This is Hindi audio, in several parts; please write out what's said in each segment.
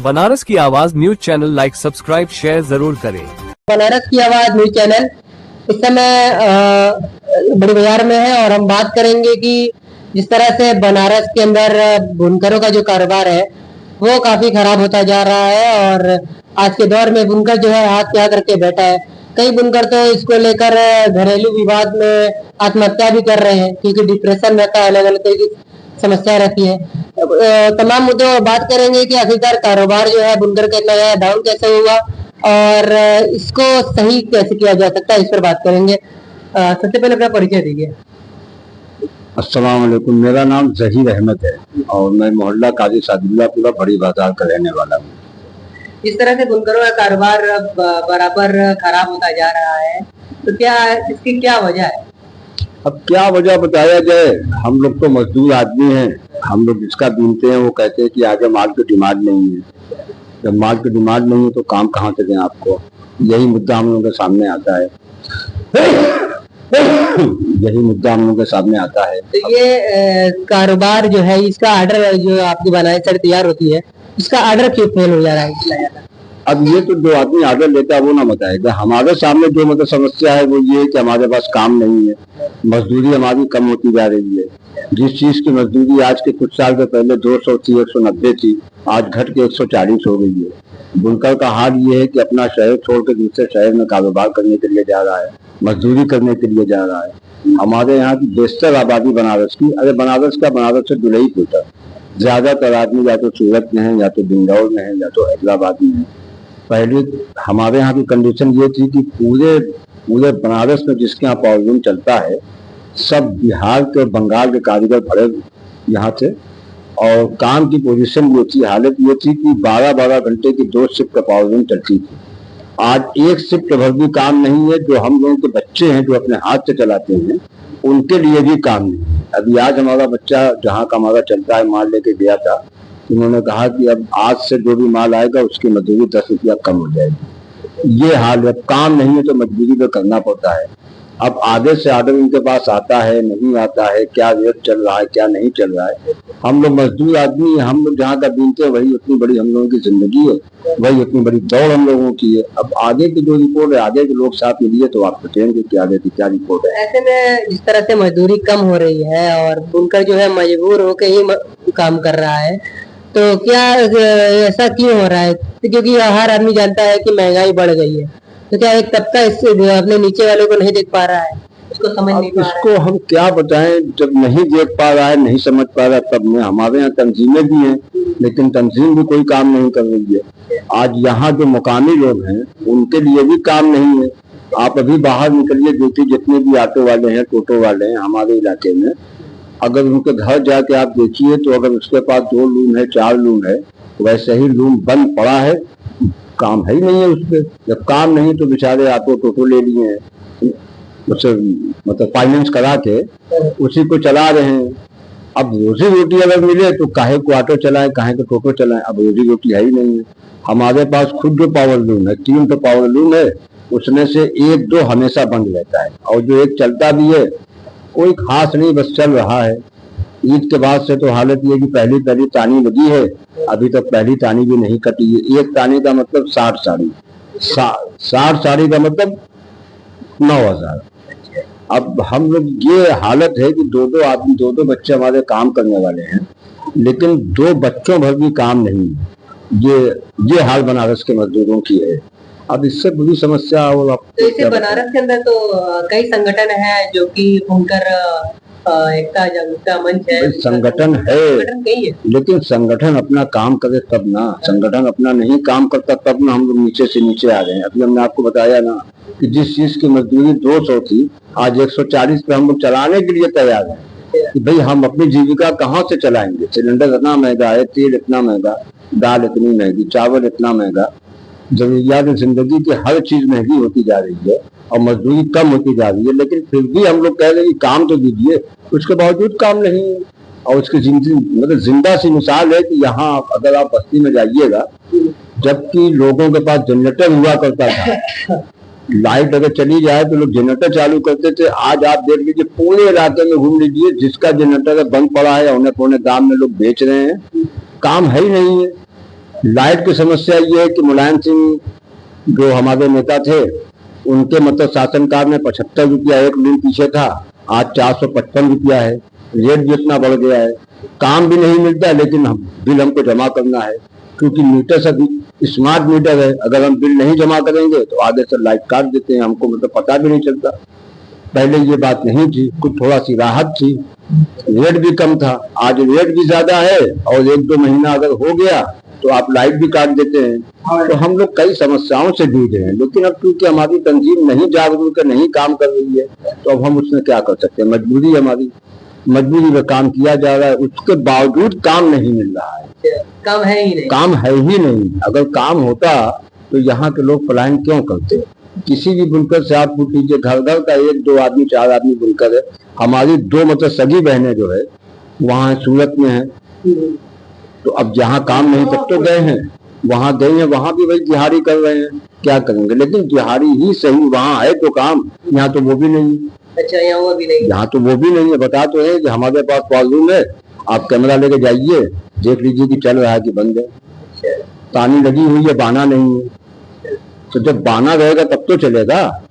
बनारस की आवाज news channel like subscribe share जरूर करें। बनारस की आवाज न्यूज चैनल इस समय बड़ी बाजार में है और हम बात करेंगे कि जिस तरह से बनारस के अंदर बुनकरों का जो कारोबार है वो काफी खराब होता जा रहा है। और आज के दौर में बुनकर जो है हाथ क्या करके बैठा है। कई बुनकर तो इसको लेकर घरेलू विवाद में आत्महत्या भी कर रहे हैं क्योंकि डिप्रेशन रहता है, अलग अलग तरह की समस्या रहती है। तमाम मुद्दों पर बात करेंगे कि आखिरकार कारोबार जो है बुनकर का इतना ज्यादा डाउन कैसे हुआ और इसको सही कैसे किया जा सकता है, इस पर बात करेंगे। सबसे पहले अपना परिचय दीजिए। अस्सलाम वालेकुम, मेरा नाम जहीर अहमद है और मैं मोहल्ला काजी सादुल्लापुरा बड़ी बाजार का रहने वाला हूँ। इस तरह से बुनकरों का कारोबार बराबर खराब होता जा रहा है, तो क्या इसकी क्या वजह है? अब क्या वजह बताया जाए, हम लोग तो मजदूर आदमी हैं। हम लोग जिसका बीनते हैं वो कहते हैं कि आगे माल की डिमांड नहीं है। जब माल की डिमांड नहीं है तो काम कहाँ से दें आपको, यही मुद्दा हम लोगों के सामने आता है। यही मुद्दा हम लोगों के सामने आता है। तो ये कारोबार जो है इसका आर्डर जो आपकी बनाई सर तैयार होती है, इसका आर्डर क्यों फेल हो जा रहा है? अब ये तो जो आदमी आर्डर लेता है वो ना बताएगा। हमारे सामने जो मतलब समस्या है वो ये है कि हमारे पास काम नहीं है, मजदूरी हमारी कम होती जा रही है। जिस चीज की मजदूरी आज के कुछ साल के पहले 200 थी, 190 थी, आज घट के 140 हो गई है। बुनकर का हाल ये है कि अपना शहर छोड़ के दूसरे शहर में कारोबार करने के लिए जा रहा है, मजदूरी करने के लिए जा रहा है। हमारे यहाँ की बेशतर आबादी बनारस की, अरे बनारस का, बनारस से दुलईपुर तक ज्यादातर आदमी या तो सूरत में है, या तो बिंदौर में है, या तो हैदराबाद में है। पहले हमारे यहाँ की कंडीशन ये थी कि पूरे बनारस में जिसके यहाँ पावर लूम चलता है सब बिहार के और बंगाल के कारीगर भरे यहाँ थे और काम की पोजीशन ये थी, हालत ये थी कि 12-12 घंटे की 2 शिफ्ट का पावर लूम चलती थी। आज एक शिफ्ट भर भी काम नहीं है। जो हम लोगों के बच्चे हैं जो अपने हाथ से चलाते हैं उनके लिए भी काम नहीं है। अभी आज हमारा बच्चा जहाँ का हमारा चलता है माल लेके गया था, उन्होंने कहा कि अब आज से जो भी माल आएगा उसकी मजदूरी 10 रुपया कम हो जाएगी। ये हाल है, काम नहीं है तो मजदूरी तो करना पड़ता है। अब आधे से आधे उनके पास आता है, नहीं आता है, क्या रेट चल रहा है, क्या नहीं चल रहा है। हम लोग मजदूर आदमी हैं, हम लोग जहाँ का बीनते हैं वही उतनी बड़ी हम लोगों की जिंदगी है, वही उतनी बड़ी दौड़ हम लोगों की है। अब आगे की जो रिपोर्ट है, आगे के लोग साथ मिलिए तो आप बताएंगे कि आगे की क्या रिपोर्ट है। ऐसे में जिस तरह से मजदूरी कम हो रही है और बुनकर जो है मजबूर होकर ही काम कर रहा है, तो क्या ऐसा क्यों हो रहा है? क्योंकि हर आदमी जानता है कि महंगाई बढ़ गई है, तो क्या एक तबका इससे अपने नीचे वाले को नहीं देख पा रहा है, इसको समझ नहीं पा रहा है? इसको हम क्या बताएं, जब नहीं देख पा रहा है, नहीं समझ पा रहा है, तब में हमारे यहाँ तंजीमें भी हैं लेकिन तंजीम भी कोई काम नहीं कर रही है। आज यहाँ जो मुकामी लोग हैं उनके लिए भी काम नहीं है। आप अभी बाहर निकलिए, देखिए जितने भी ऑटो वाले हैं, टोटो वाले हैं हमारे इलाके में, अगर उनके घर जाके आप देखिए तो अगर उसके पास 2 लूम है, 4 लूम है, वैसे ही लूम बंद पड़ा है, काम है ही नहीं है उस पर। जब काम नहीं तो बेचारे ऑटो टोटो ले लिए हैं, उससे मतलब फाइनेंस करा के उसी को चला रहे हैं। अब रोजी रोटी अगर मिले तो काहे को ऑटो चलाएं, काहे को टोटो चलाएं, अब रोजी रोटी है ही नहीं है। हमारे पास खुद जो पावर लूम है, 3 तो पावर लूम है, उसमें से 1-2 हमेशा बंद रहता है और जो एक चलता भी है कोई खास नहीं, बस चल रहा है। ईद के बाद से तो हालत ये कि पहली तानी लगी है, अभी तक पहली तानी भी नहीं कटी है। एक तानी का मतलब 60 साड़ी, 60 साड़ी का मतलब 9,000। अब हम लोग ये हालत है कि 2-2 आदमी, 2-2 बच्चे हमारे काम करने वाले हैं लेकिन 2 बच्चों भर भी काम नहीं है। ये हाल बनारस के मजदूरों की है। अब इससे बुरी समस्या और तो इसे बनारस के अंदर तो कई संगठन है जो कि बुनकर एकता जागरूकता मंच है, संगठन है लेकिन संगठन अपना काम करे तब ना। संगठन अपना नहीं काम करता तब ना हम लोग नीचे से नीचे आ गए हैं। अभी हमने आपको बताया ना कि जिस चीज की मजदूरी 200 थी आज 140 पे हम लोग चलाने के लिए तैयार हैं कि भाई हम अपनी जीविका कहाँ से चलाएंगे। सिलेंडर इतना महंगा है, तेल इतना महंगा, दाल इतनी महंगी, चावल इतना महंगा, जरूरियात जिंदगी की हर चीज महंगी होती जा रही है और मजदूरी कम होती जा रही है। लेकिन फिर भी हम लोग कह रहे हैं कि काम तो दीजिए, उसके बावजूद काम नहीं है। और उसकी मतलब जिंदा सी मिसाल है कि यहाँ अगर आप बस्ती में जाइएगा, जबकि लोगों के पास जनरेटर हुआ करता था, लाइट अगर चली जाए तो लोग जनरेटर चालू करते थे। आज आप देख लीजिए पूरे इलाके में घूम लीजिए, जिसका जनरेटर बंद पड़ा है उन्हें पौने दाम में लोग बेच रहे हैं। काम है ही नहीं है। लाइट की समस्या ये है कि मुलायम सिंह जो हमारे नेता थे, उनके मतलब शासनकाल में 75 रुपया एक लूम पीछे था, आज 455 रुपया है। रेट भी इतना बढ़ गया है, काम भी नहीं मिलता, लेकिन बिल हमको जमा करना है, क्योंकि मीटर सब स्मार्ट मीटर है। अगर हम बिल नहीं जमा करेंगे तो आगे से लाइट काट देते हैं, हमको मतलब पता भी नहीं चलता। पहले ये बात नहीं थी, कुछ थोड़ा सी राहत थी, रेट भी कम था। आज रेट भी ज्यादा है और 1-2 महीना अगर हो गया तो आप लाइट भी काट देते हैं। तो हम लोग कई समस्याओं से जूझ रहे हैं, लेकिन अब क्योंकि हमारी तंजीम नहीं जागरूक है, नहीं काम कर रही है, तो अब हम उसमें क्या कर सकते हैं। मजबूरी हमारी, मजबूरी में काम किया जा रहा है, उसके बावजूद काम नहीं मिल रहा है। काम है ही नहीं, काम है ही नहीं। अगर काम होता तो यहाँ के लोग पलायन क्यों करते। किसी भी बुनकर से आप पूछ लीजिए, घर घर का 1-2 आदमी 4 आदमी बुनकर है। हमारी 2 मतलब सगी बहनें जो है वहाँ सूरत में है, तो अब जहाँ काम नहीं तब तो गए हैं, वहाँ गए हैं, वहाँ भी वही दिहाड़ी कर रहे हैं, क्या करेंगे। लेकिन दिहाड़ी ही सही, वहाँ है तो काम, यहाँ तो वो भी नहीं। अच्छा, यहाँ वो भी नहीं, यहाँ तो वो भी नहीं है। बता तो है कि हमारे पास वॉल्यूम है, आप कैमरा लेके जाइए, देख लीजिए कि चल रहा है कि बंद है। पानी लगी हुई है, बाना नहीं है। तो जब बाना रहेगा तब तो चलेगा,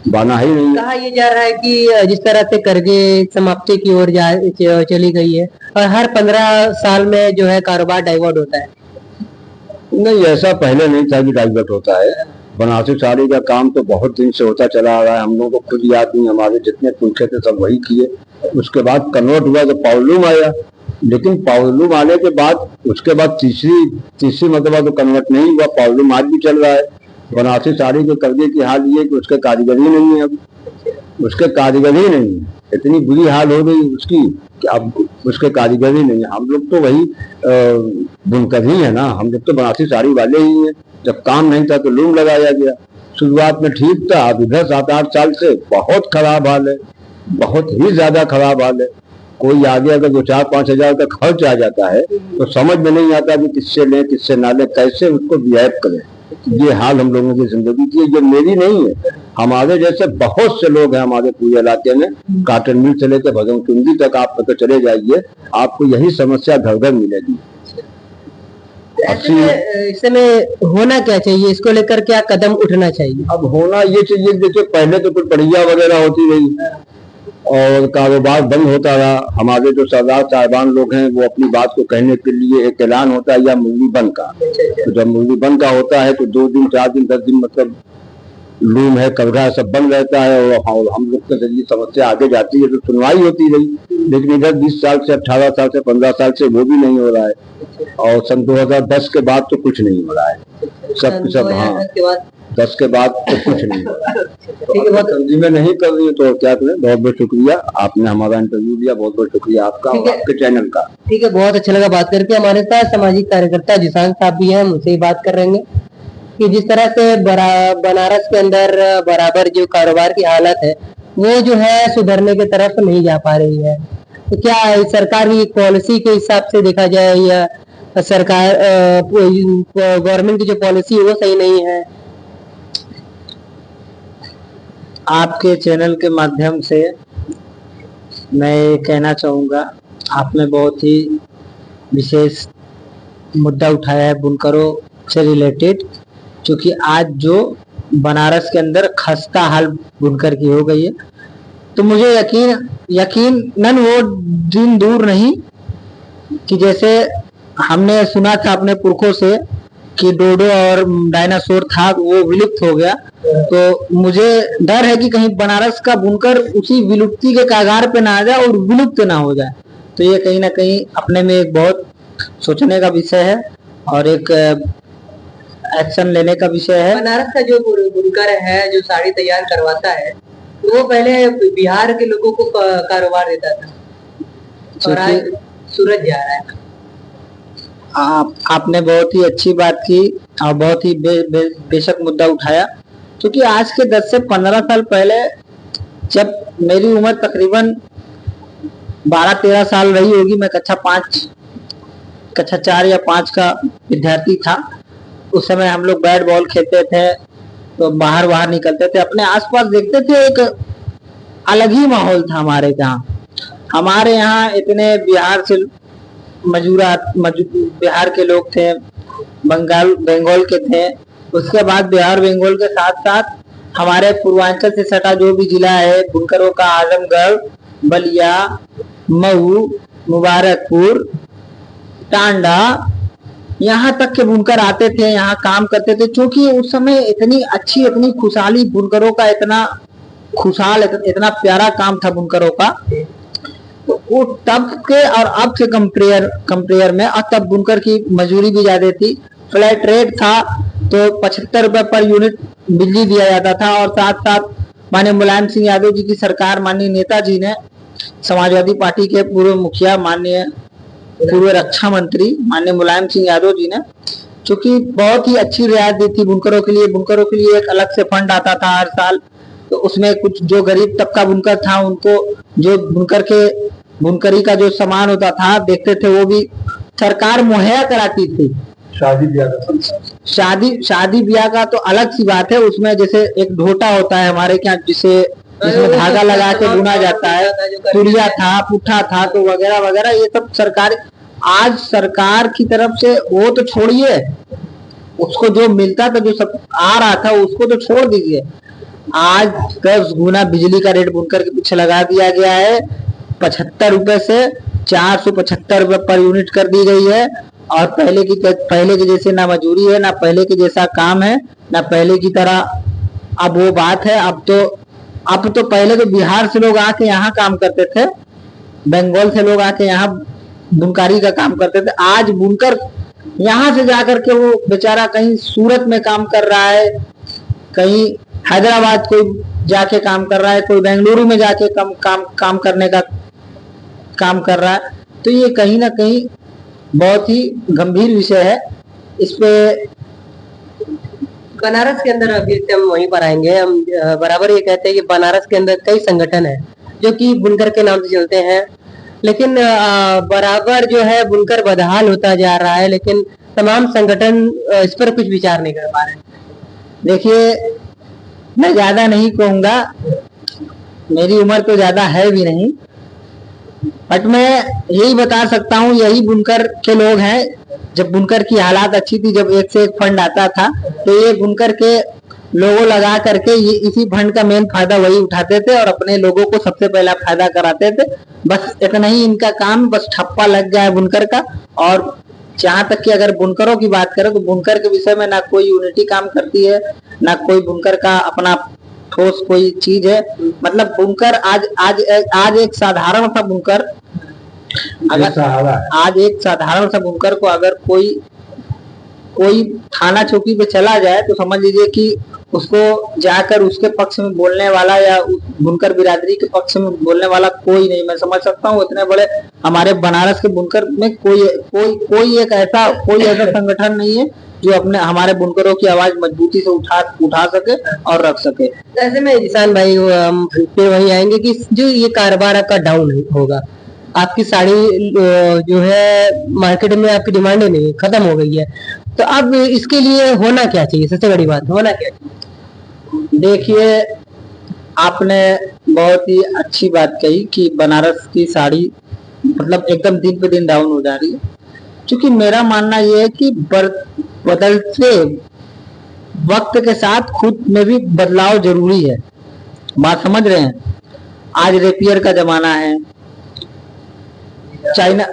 बाना ही नहीं है। कहा यह जा रहा है कि जिस तरह से कर्जे समाप्ति की ओर चली गई है और हर 15 साल में जो है कारोबार डाइवर्ट होता है। नहीं, ऐसा पहले नहीं था कि डाइवर्ट होता है। बनारसी साड़ी का काम तो बहुत दिन से होता चला आ रहा है, हम लोगों को खुद याद नहीं, हमारे जितने पूछे थे सब वही किए। उसके बाद कन्वर्ट हुआ तो पावरलूम आया, लेकिन पावरलूम आने के बाद उसके बाद तीसरी मरतबा तो कन्वर्ट नहीं हुआ। पावरलूम आज भी चल रहा है। बनारसी साड़ी के कर्जे की हाल ये कि उसके कारीगर ही नहीं है, अब उसके कारीगर ही नहीं है। इतनी बुरी हाल हो गई उसकी कि अब उसके कारीगर ही नहीं है। हम लोग तो वही बुनकर ही है ना, हम लोग तो बनारसी साड़ी वाले ही हैं। जब काम नहीं था तो लूम लगाया गया, शुरुआत में ठीक था, अब इधर 7-8 साल से बहुत खराब हाल है, बहुत ही ज्यादा खराब हाल है। कोई आगे अगर 2-4-5 हजार का खर्च आ जाता है तो समझ में नहीं आता कि किससे लें किससे ना लें, कैसे उसको बिहेव करें। ये हाल हम लोगों की जिंदगी की है, ये मेरी नहीं है, हमारे जैसे बहुत से लोग हैं हमारे पूरे इलाके में। काटन मिल से लेकर भगवनकुंडी तक आप तो चले जाइए, आपको यही समस्या घर घर मिलेगी। इस समय होना क्या चाहिए, इसको लेकर क्या कदम उठना चाहिए? अब होना ये चाहिए, देखिए पहले तो कुछ बढ़िया वगैरह होती रही और कारोबार बंद होता रहा। हमारे जो सरदार साहिबान लोग हैं वो अपनी बात को कहने के लिए एक ऐलान होता है या मुरली बंद का, तो जब मुरली बंद का होता है तो 2 दिन 4 दिन 10 दिन मतलब लूम है, कलगा सब बंद रहता है और हम लोग के जरिए समस्या आगे जाती है, तो सुनवाई होती रही। लेकिन इधर 20 साल से 18 साल से 15 साल से वो भी नहीं हो रहा है और सन 2010 के बाद तो कुछ नहीं हो रहा है, सब हाँ 10 के बाद तो कुछ नहीं हो रहा है। तो तंजीमें नहीं कर रही है तो क्या करें। बहुत बहुत शुक्रिया, आपने हमारा इंटरव्यू लिया, बहुत बहुत शुक्रिया आपका और आपके चैनल का। ठीक है, बहुत अच्छा लगा बात करके। हमारे साथ सामाजिक कार्यकर्ता जिसान साहब भी हैं, उनसे ही बात कर रहेंगे कि जिस तरह से बनारस के अंदर बराबर जो कारोबार की हालत है वो जो है सुधरने की तरफ नहीं जा पा रही है, तो क्या सरकार की पॉलिसी के हिसाब से देखा जाए या सरकार गवर्नमेंट की जो पॉलिसी है वो सही नहीं है? आपके चैनल के माध्यम से मैं कहना चाहूँगा, आपने बहुत ही विशेष मुद्दा उठाया है बुनकरों से रिलेटेड, क्योंकि आज जो बनारस के अंदर खस्ता हाल बुनकर की हो गई है, तो मुझे यकीनन वो दिन दूर नहीं कि जैसे हमने सुना था अपने पुरखों से कि डोडो और डायनासोर था वो विलुप्त हो गया, तो मुझे डर है कि कहीं बनारस का बुनकर उसी विलुप्ति के कगार पे ना आ जाए और विलुप्त ना हो जाए। तो ये कहीं ना कहीं अपने में एक बहुत सोचने का विषय है और एक एक्शन लेने का विषय है। बनारस का जो बुनकर है जो साड़ी तैयार करवाता है वो पहले बिहार के लोगों को कारोबार देता था और आज सूरत जा रहा है। आपने बहुत ही अच्छी बात की और बहुत ही बेशक मुद्दा उठाया, क्योंकि आज के 10 से 15 साल पहले जब मेरी उम्र तकरीबन 12-13 साल रही होगी, मैं कक्षा 4 या 5 का विद्यार्थी था, उस समय हम लोग बैट बॉल खेलते थे, तो बाहर निकलते थे, अपने आसपास देखते थे, एक अलग ही माहौल था हमारे यहाँ। हमारे यहाँ इतने बिहार से बिहार के लोग थे, बंगाल के थे। उसके बाद बिहार बंगाल के साथ साथ हमारे पूर्वांचल से सटा जो भी जिला है बुनकरों का, आजमगढ़, बलिया, मऊ, मुबारकपुर, टांडा, यहाँ तक के बुनकर आते थे, यहाँ काम करते थे। क्योंकि उस समय इतनी अच्छी, इतनी खुशहाली, बुनकरों का इतना खुशहाल, इतना प्यारा काम था बुनकरों का। तो वो तब के और अब के कंपेयर में, और तब बुनकर की मजदूरी भी ज्यादा थी, फ्लैट रेट था, तो 75 रुपए पर यूनिट बिजली दिया जाता था। और साथ साथ माननीय मुलायम सिंह यादव जी की सरकार, माननीय नेताजी ने, समाजवादी पार्टी के पूर्व मुखिया, माननीय पूर्व रक्षा मंत्री माननीय मुलायम सिंह यादव जी ने, चूंकि बहुत ही अच्छी रियायत दी थी बुनकरों के लिए। बुनकरों के लिए एक अलग से फंड आता था हर साल, तो उसमें कुछ जो गरीब तबका बुनकर था उनको जो बुनकरी का जो सामान होता था देखते थे, वो भी सरकार मुहैया कराती थी। शादी ब्याह का तो अलग सी बात है। उसमें जैसे एक ढोटा होता है हमारे यहाँ, जिसमें धागा लगा के बुना जाता है, तुड़िया था, पुट्ठा था, तो वगैरह वगैरह, ये सब आज सरकार की तरफ से, वो तो छोड़िए, उसको जो मिलता था, जो सब आ रहा था, उसको तो छोड़ दीजिए। आज 10 गुना बिजली का रेट बुनकर के पीछे लगा दिया गया है। 75 रुपए से 475 रुपए पर यूनिट कर दी गई है। और पहले के जैसे ना मजदूरी है, ना पहले के जैसा काम है, ना पहले की तरह अब वो बात है। अब तो पहले तो बिहार से लोग आके यहाँ काम करते थे, बंगाल से लोग आके यहाँ बुनकारी का काम करते थे। आज बुनकर यहाँ से जाकर के वो बेचारा कहीं सूरत में काम कर रहा है, कहीं हैदराबाद कोई जाके काम कर रहा है, कोई बेंगलुरु में जाके काम करने का काम कर रहा है। तो ये कहीं ना कहीं बहुत ही गंभीर विषय है। इस पे बनारस के अंदर, अभी से हम वहीं पर आएंगे, हम बराबर ये कहते हैं कि बनारस के अंदर कई संगठन है जो कि बुनकर के नाम से चलते हैं, लेकिन बराबर जो है बुनकर बदहाल होता जा रहा है, लेकिन तमाम संगठन इस पर कुछ विचार नहीं कर पा रहे। देखिए, मैं ज्यादा नहीं कहूंगा, मेरी उम्र तो ज्यादा है भी नहीं, बट मैं यही बता सकता हूँ, यही बुनकर के लोग हैं। जब बुनकर की हालात अच्छी थी, जब एक से एक फंड आता था, तो ये बुनकर के लोगों लगा करके ये इसी फंड का मेन फायदा वही उठाते थे और अपने लोगों को सबसे पहला फायदा कराते थे। बस इतना ही इनका काम, बस ठप्पा लग गया है बुनकर का। और जहाँ तक कि अगर बुनकरों की बात करें तो बुनकर के विषय में ना कोई यूनिटी काम करती है, ना कोई बुनकर का अपना ठोस कोई चीज है। मतलब बुनकर आज एक साधारण सा बुनकर, अगर आज एक साधारण सा बुनकर को अगर कोई थाना चौकी पे चला जाए तो समझ लीजिए कि उसको जाकर उसके पक्ष में बोलने वाला या उस बुनकर बिरादरी के पक्ष में बोलने वाला कोई नहीं। मैं समझ सकता हूँ इतने बड़े हमारे बनारस के बुनकर में कोई ऐसा संगठन नहीं है जो अपने हमारे बुनकरों की आवाज मजबूती से उठा सके और रख सके। ऐसे में किसान भाई फिर वही आएंगे कि जो ये कारोबार आपका डाउन होगा, आपकी साड़ी जो है मार्केट में आपकी डिमांड ही नहीं, खत्म हो गई है, तो अब इसके लिए होना क्या चाहिए? सबसे बड़ी बात होना क्या चाहिए? देखिए, आपने बहुत ही अच्छी बात कही कि बनारस की साड़ी मतलब एकदम दिन पे दिन डाउन हो जा रही है। क्योंकि मेरा मानना यह है कि बदलते वक्त के साथ खुद में भी बदलाव जरूरी है। बात समझ रहे हैं? आज रेपियर का जमाना है, चाइना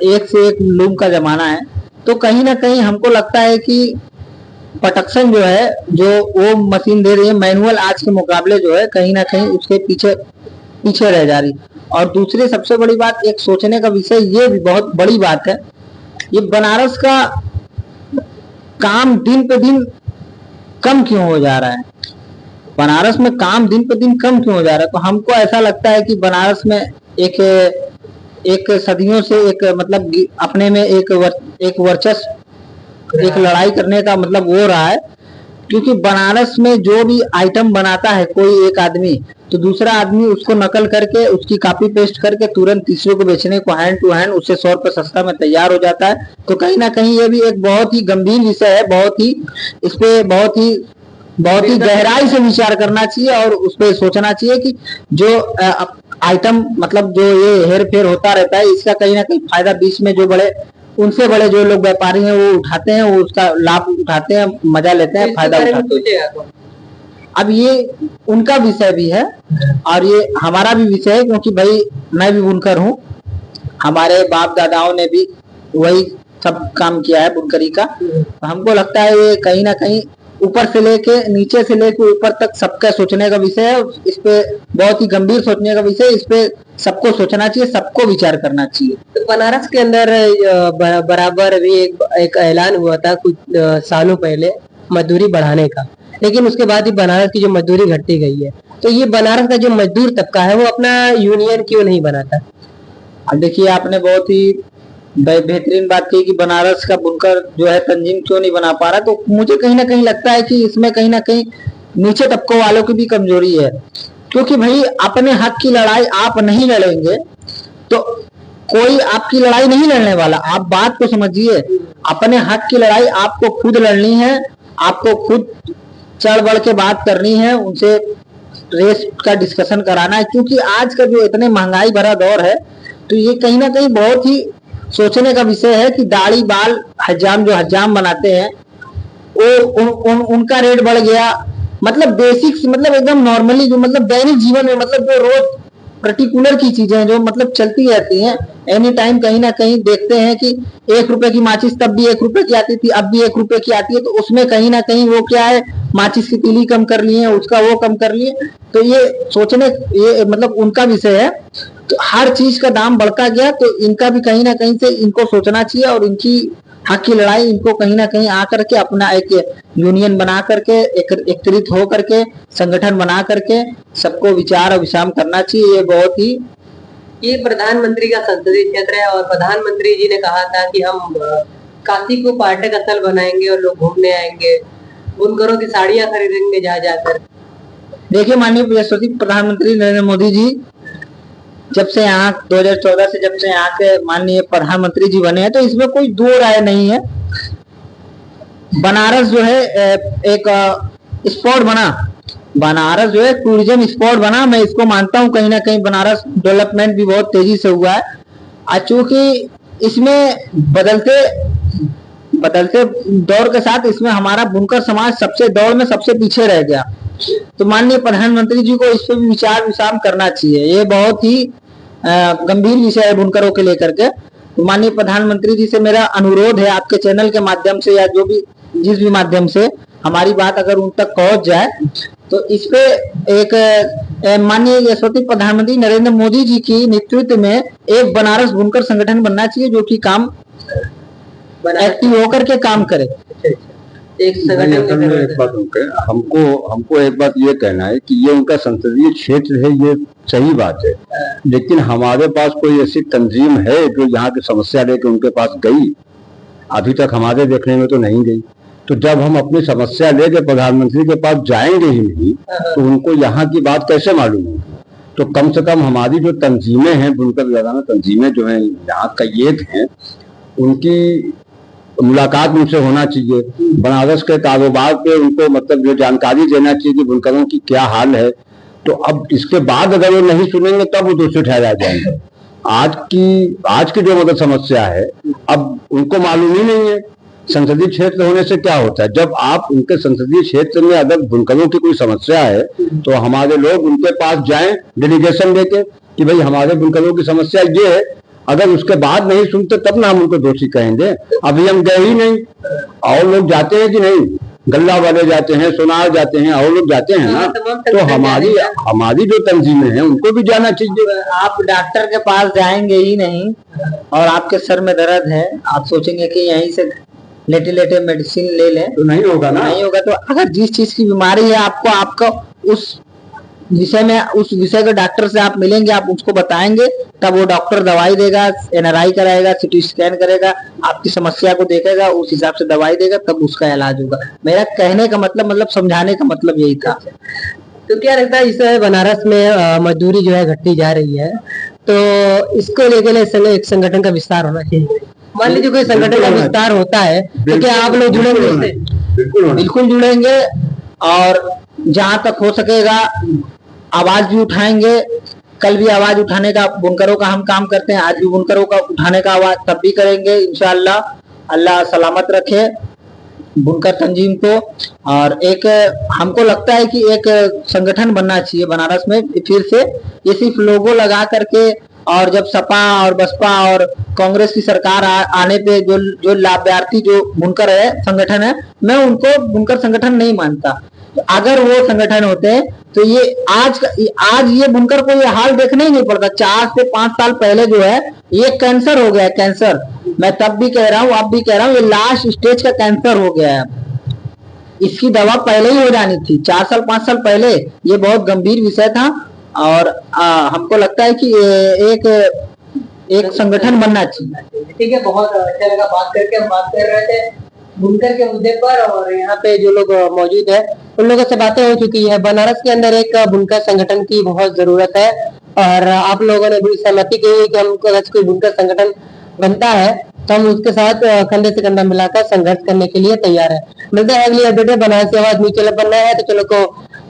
एक से एक लूम का जमाना है। तो कहीं ना कहीं हमको लगता है कि प्रोडक्शन जो है, जो वो मशीन दे रही है मैनुअल, आज के मुकाबले जो है कहीं ना कहीं उसके पीछे रह जा रही। और दूसरी सबसे बड़ी बात, एक सोचने का विषय, ये भी बहुत बड़ी बात है, ये बनारस का काम दिन पे दिन कम क्यों हो जा रहा है? बनारस में काम दिन पे दिन कम क्यों हो जा रहा है? तो हमको ऐसा लगता है कि बनारस में एक सदियों से एक मतलब अपने में एक वर्चस्व, एक लड़ाई करने का मतलब वो रहा है। क्योंकि बनारस में जो भी आइटम बनाता है कोई एक आदमी, तो दूसरा आदमी उसको नकल करके, उसकी कॉपी पेस्ट करके तुरंत तीसरे को बेचने को हैंड टू हैंड उससे 100 रुपए सस्ता में तैयार हो जाता है। तो कहीं ना कहीं ये भी एक बहुत ही गंभीर विषय है, इस पे बहुत ही गहराई से विचार करना चाहिए और उस पर सोचना चाहिए कि जो आइटम मतलब जो ये हेर फेर होता रहता है, इसका कहीं ना कहीं फायदा बीच में जो बड़े उनसे बड़े जो लोग व्यापारी हैं वो उठाते हैं, वो उसका लाभ उठाते हैं, मजा लेते हैं, फायदा उठाते हैं। अब ये उनका विषय भी है और ये हमारा भी विषय है, क्योंकि भाई मैं भी बुनकर हूँ, हमारे बाप दादाओं ने भी वही सब काम किया है बुनकरी का। तो हमको लगता है ये कहीं ना कहीं ऊपर से लेके नीचे से लेके ऊपर तक सबका सोचने का विषय है। इस पे बहुत ही गंभीर सोचने का विषय है, इस पे सबको सोचना चाहिए, सबको विचार करना चाहिए। तो बनारस के अंदर बराबर भी एक ऐलान हुआ था कुछ सालों पहले मजदूरी बढ़ाने का, लेकिन उसके बाद ही बनारस की जो मजदूरी घटती गई है। तो ये बनारस का जो मजदूर तबका है वो अपना यूनियन क्यों नहीं बनाता? अब देखिए, आपने बहुत ही बेहतरीन बात की कि बनारस का बुनकर जो है तंजीम क्यों नहीं बना पा रहा। तो मुझे कहीं ना कहीं लगता है कि इसमें कहीं ना कहीं नीचे तबकों वालों की भी कमजोरी है, क्योंकि भाई अपने हक की लड़ाई आप नहीं लड़ेंगे तो कोई आपकी लड़ाई नहीं लड़ने वाला। आप बात को समझिए, अपने हक की लड़ाई आपको खुद लड़नी है, आपको खुद चढ़ बढ़ के बात करनी है, उनसे रेस का डिस्कशन कराना है। क्योंकि आज का जो इतने महंगाई भरा दौर है, तो ये कहीं ना कहीं बहुत ही सोचने का विषय है कि दाढ़ी बाल हजाम जो हजाम बनाते हैं वो उनका रेट बढ़ गया। मतलब बेसिक्स, मतलब एकदम नॉर्मली जो मतलब दैनिक जीवन में मतलब जो रोज पर्टिकुलर की चीजें जो मतलब चलती रहती हैं एनी टाइम, कहीं ना कहीं देखते हैं कि 1 रुपए की माचिस तब भी 1 रुपए की आती थी, अब भी 1 रुपए की आती है। तो उसमें कहीं ना कहीं वो क्या है, माचिस की तीली कम कर लिए, उसका वो कम कर लिए। तो ये सोचने, ये मतलब उनका विषय है। तो हर चीज का दाम बढ़ता गया, तो इनका भी कहीं ना कहीं से इनको सोचना चाहिए और इनकी हक की लड़ाई इनको कहीं ना कहीं आकर के अपना एक यूनियन बना करके एकत्रित हो करके संगठन बना करके सबको विचार और विचार करना चाहिए। ये बहुत ही, ये प्रधानमंत्री का संसदीय क्षेत्र है और प्रधानमंत्री जी ने कहा था कि हम काशी को पर्यटक स्थल बनाएंगे और लोग घूमने आएंगे, बुनकरों की साड़ियां खरीदेंगे जहाँ जाकर। देखिए, माननीय यशस्वी प्रधानमंत्री नरेंद्र मोदी जी जब से यहाँ 2014 से जब से यहाँ के माननीय प्रधानमंत्री जी बने हैं, तो इसमें कोई दो राय नहीं है। बनारस जो है एक स्पॉट बना, बनारस जो है टूरिज्म स्पॉट बना। मैं इसको मानता हूँ, कहीं ना कहीं बनारस डेवलपमेंट भी बहुत तेजी से हुआ है। चूंकि इसमें बदलते दौर के साथ इसमें हमारा बुनकर समाज सबसे दौड़ में सबसे पीछे रह गया। तो माननीय प्रधानमंत्री जी को इस पर भी विचार विमर्श करना चाहिए। ये बहुत ही गंभीर विषय है बुनकरों के लेकर के। तो माननीय प्रधानमंत्री जी से मेरा अनुरोध है, आपके चैनल के माध्यम से या जो भी जिस भी माध्यम से हमारी बात अगर उन तक पहुंच जाए, तो इस पे एक माननीय यशस्वी प्रधानमंत्री नरेंद्र मोदी जी की नेतृत्व में एक बनारस बुनकर संगठन बनना चाहिए, जो कि काम एक्टिव होकर के काम करे। एक संगठन में एक बात हमको एक बात ये कहना है कि ये उनका संसदीय क्षेत्र है, ये सही बात है, लेकिन हमारे पास कोई ऐसी तंजीम है जो यहाँ की समस्या लेकर उनके पास गई? अभी तक हमारे देखने में तो नहीं गई। तो जब हम अपनी समस्या लेकर प्रधानमंत्री के पास जाएंगे ही नहीं, तो उनको यहाँ की बात कैसे मालूम होगी? तो कम से कम हमारी जो तंजीमें हैं, बुनकर ज़राना तंजीमें जो हैं यहाँ कैयद हैं, उनकी मुलाकात उनसे होना चाहिए। बनारस के कारोबार पे उनको मतलब जो जानकारी देना चाहिए कि बुनकरों की क्या हाल है। तो अब इसके बाद अगर वो नहीं सुनेंगे तब वो दोषी ठहराए जाएंगे। आज की जो मतलब समस्या है, अब उनको मालूम ही नहीं है संसदीय क्षेत्र होने से क्या होता है। जब आप उनके संसदीय क्षेत्र में अगर बुनकरों की कोई समस्या है, तो हमारे लोग उनके पास जाएं डेलीगेशन लेके कि भाई हमारे बुनकरों की समस्या ये है। अगर उसके बाद नहीं सुनते तब ना हम उनको दोषी कहेंगे। अभी हम गए ही नहीं, और लोग जाते हैं कि नहीं, गल्ला वाले जाते हैं, सोनार जाते हैं, और लोग जाते हैं ना। तो हमारी जो तंजीमें हैं उनको भी जाना चाहिए। आप डॉक्टर के पास जाएंगे ही नहीं और आपके सर में दर्द है, आप सोचेंगे कि यहीं से लेटे मेडिसिन ले लें, तो नहीं होगा ना। नहीं होगा। तो अगर जिस चीज की बीमारी है आपको उस विषय के डॉक्टर से आप मिलेंगे, आप उसको बताएंगे, तब वो डॉक्टर दवाई देगा, एमआरआई कराएगा, सीटी स्कैन करेगा, आपकी समस्या को देखेगा, उस हिसाब से दवाई देगा, तब उसका इलाज होगा। मेरा कहने का मतलब समझाने का मतलब यही था। तो क्या लगता है, इस बनारस में मजदूरी जो है घटती जा रही है, तो इसको लेकर एक संगठन का विस्तार होना चाहिए। मान लीजिए कोई संगठन का विस्तार होता है, तो क्या आप लोग जुड़ेंगे उससे? बिल्कुल जुड़ेंगे, और जहां तक हो सकेगा आवाज भी उठाएंगे, कल भी आवाज उठाने का, बुनकरों का हम काम करते हैं, आज भी बुनकरों का उठाने का आवाज तब भी करेंगे इंशाअल्लाह। अल्लाह सलामत रखे बुनकर तंजीम को। और एक हमको लगता है कि एक संगठन बनना चाहिए बनारस में फिर से, ये सिर्फ लोगो लगा करके, और जब सपा और बसपा और कांग्रेस की सरकार आने पे जो लाभार्थी जो बुनकर है संगठन है, मैं उनको बुनकर संगठन नहीं मानता। तो अगर वो संगठन होते हैं तो ये आज ये बुनकर को ये हाल देखना ही नहीं पड़ता। 4 से 5 साल पहले जो है ये कैंसर हो गया, कैंसर। मैं तब भी कह रहा हूँ, अब भी कह रहा हूँ, ये लास्ट स्टेज का कैंसर हो गया है। इसकी दवा पहले ही हो जानी थी, 4 साल 5 साल पहले। ये बहुत गंभीर विषय था और हमको लगता है कि एक संगठन बनना चाहिए। ठीक है, बहुत अच्छा लगा बात करके। हम बात कर रहे थे बुनकर के मुद्दे पर, और यहाँ पे जो लोग मौजूद है उन लोगों से बातें हो चुकी है। बनारस के अंदर एक बुनकर संगठन की बहुत जरूरत है, और आप लोगों ने भी सहमति की है कि हमको अगर कोई बुनकर संगठन बनता है तो हम उसके साथ कंधे से कंधा मिलाकर संघर्ष करने के लिए तैयार है। मिलते हैं अगली अपडेट में। बनारस की आवाज न्यूज़ चैनल बनना है तो चैनल को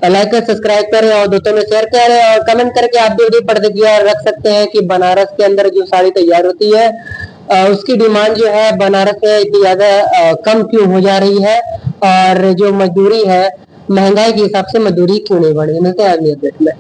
लाइक कर, सब्सक्राइब करें और दोस्तों में शेयर करें, और कमेंट करके आप भी प्रतिक्रिया रख सकते हैं कि बनारस के अंदर जो साड़ी तैयार होती है उसकी डिमांड जो है बनारस में इतनी ज्यादा कम क्यों हो जा रही है, और जो मजदूरी है महंगाई के हिसाब से मजदूरी क्यों नहीं बढ़ी। मिलते हैं अगली अपडेट में।